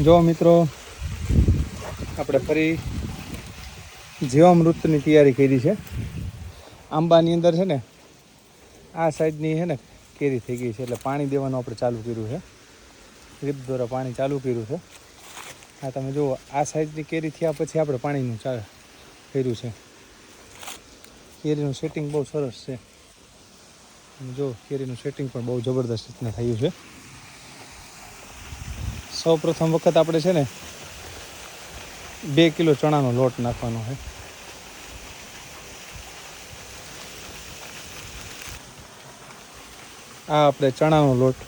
જો મિત્રો આપણે ફરી જીવામૃતની તૈયારી કરી છે. આંબાની અંદર છે ને આ સાઈડની છે ને કેરી થઈ ગઈ છે, એટલે પાણી દેવાનું આપણે ચાલુ કર્યું છે. ડ્રીપ દ્વારા પાણી ચાલુ કર્યું છે. આ તમે જુઓ, આ સાઈડની કેરી થયા પછી આપણે પાણીનું કર્યું છે. કેરીનું સેટિંગ બહુ સરસ છે. જો કેરીનું સેટિંગ પણ બહુ જબરદસ્ત રીતના થયું છે. સૌ પ્રથમ વખત આપણે છે ને 2 કિલો ચણાનો લોટ નાખવાનો છે. આ આપણે ચણાનો લોટ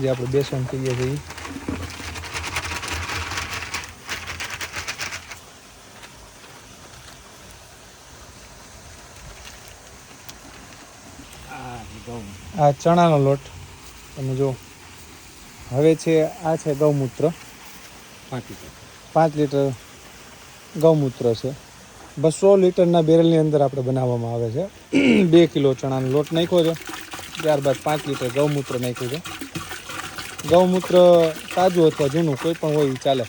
જે આપણે બેસન કહીએ છીએ, આ ચણાનો લોટ તમે જો. હવે છે આ છે ગૌમૂત્ર, 5 લીટર ગૌમૂત્ર છે. 200 લીટરના બેરલની અંદર આપણે બનાવવામાં આવે છે. 2 કિલો ચણાનો લોટ નાખ્યો છે, ત્યારબાદ 5 લીટર ગૌમૂત્ર નાખ્યું છે. ગૌમૂત્ર તાજું અથવા જૂનું કોઈ પણ હોય ચાલે,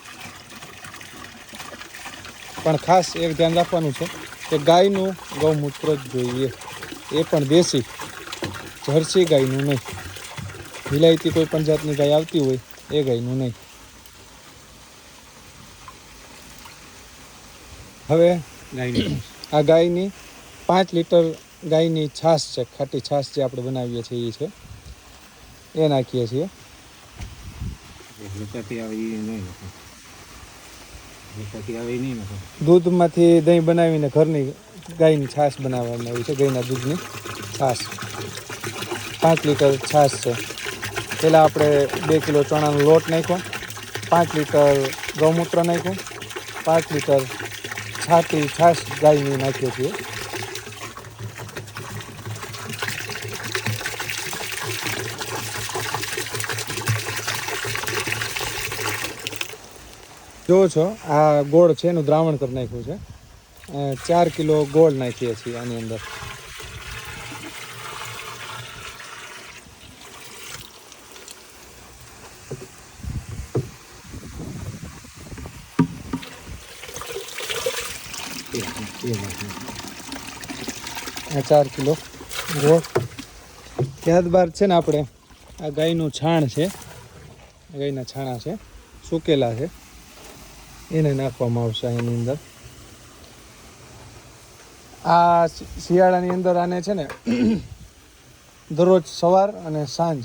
પણ ખાસ એક ધ્યાન રાખવાનું છે કે ગાયનું ગૌમૂત્ર જ જોઈએ, એ પણ દેશી, જર્સી ગાયનું નહીં. વિલાયતી કોઈ પણ જાતની ગાય આવતી હોય એ ગાયનું નહીં. હવે આ ગાયની 5 લીટર ગાયની છાશ છે, ખાટી છાશ જે આપણે બનાવીએ છીએ એ છે, એ નાખીએ છીએ. દૂધમાંથી દહીં બનાવીને ઘરની ગાયની છાશ બનાવવામાં આવી છે. ગાયના દૂધની છાશ 5 લીટર છાશ છે. પહેલાં આપણે 2 કિલો ચણાનો લોટ નાખ્યો, 5 લીટર ગૌમૂત્ર નાખ્યું, 5 લીટર છાટી છાશ ગાયની નાખીએ છીએ. જોવો છો આ ગોળ છે એનું દ્રાવણ કરી નાખ્યું છે. 4 કિલો ગોળ નાખીએ છીએ આની અંદર. આ 4 કિલો ગોળ. ત્યારબાદ છે ને આપણે આ ગાયનું છાણ છે, ગાયના છાણા છે, સૂકેલા છે, એને નાખવામાં આવશે એની અંદર. આ શિયાળાની અંદર આને છે ને દરરોજ સવાર અને સાંજ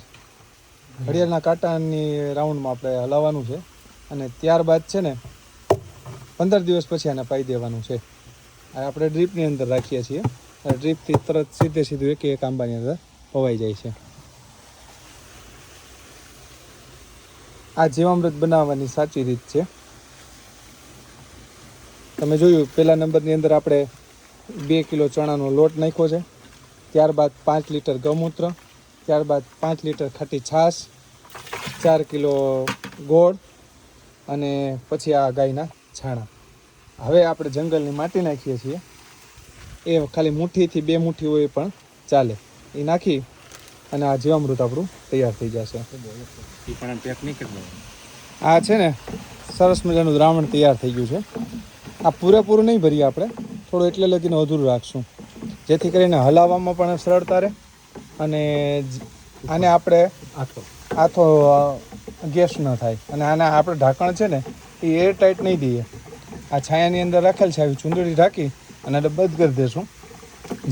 ઘડિયાળના કાંટાની રાઉન્ડમાં આપણે હલાવવાનું છે, અને ત્યારબાદ છે ને 15 દિવસ પછી આને પાઈ દેવાનું છે. આપણે ડ્રીપની અંદર રાખીએ છીએ, ડ્રીપથી તરત સીધું એક આંબાની અંદર પવાઈ જાય છે. આ જીવામૃત બનાવવાની સાચી રીત છે. તમે જોયું પહેલા નંબરની અંદર આપણે 2 કિલો ચણાનો લોટ નાખ્યો છે, ત્યારબાદ 5 લીટર ગૌમૂત્ર, ત્યારબાદ 5 લીટર ખાટી છાશ, 4 કિલો ગોળ અને પછી આ ગાયના છાણા. હવે આપણે જંગલની માટી નાખીએ છીએ, એ ખાલી મુઠ્ઠીથી 2 મુઠ્ઠી હોય પણ ચાલે, એ નાખી અને આ જીવામૃત આપણું તૈયાર થઈ જશે. આ છે ને સરસ મજાનું દ્રાવણ તૈયાર થઈ ગયું છે. આ પૂરેપૂરું નહીં ભરીએ આપણે, થોડું એટલે લગીને અધૂરું રાખશું, જેથી કરીને હલાવવામાં પણ સરળતા રહે અને આને આપણે આથો ગેસ ન થાય. અને આના આપણે ઢાંકણ છે ને એ એર ટાઈટ નહીં દઈએ, આ છાયાની અંદર રાખેલ છે, આવી ચૂંદડી ઢાંકી અને બંધ કરી દઈશું,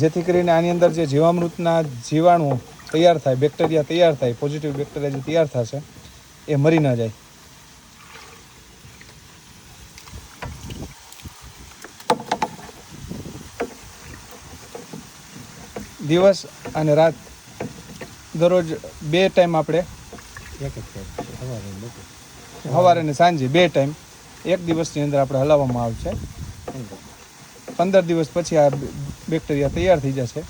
જેથી કરીને આની અંદર જે જીવામૃતના જીવાણુઓ તૈયાર થાય, બેક્ટેરિયા તૈયાર થાય, પોઝિટિવ બેક્ટેરિયા જે તૈયાર થશે એ મરી ન જાય. દિવસ અને રાત દરરોજ 2 ટાઈમ આપણે, સવારે અને સાંજે 2 ટાઈમ, 1 દિવસની અંદર આપણે હલાવવામાં આવશે. 15 દિવસ પછી આ બેક્ટેરિયા તૈયાર થઈ જશે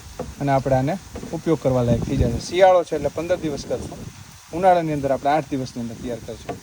અને આપણે આને ઉપયોગ કરવા લાયક થઈ જશે. શિયાળો છે એટલે 15 દિવસ કરશું, ઉનાળાની અંદર આપણે 8 દિવસની અંદર તૈયાર કરશું.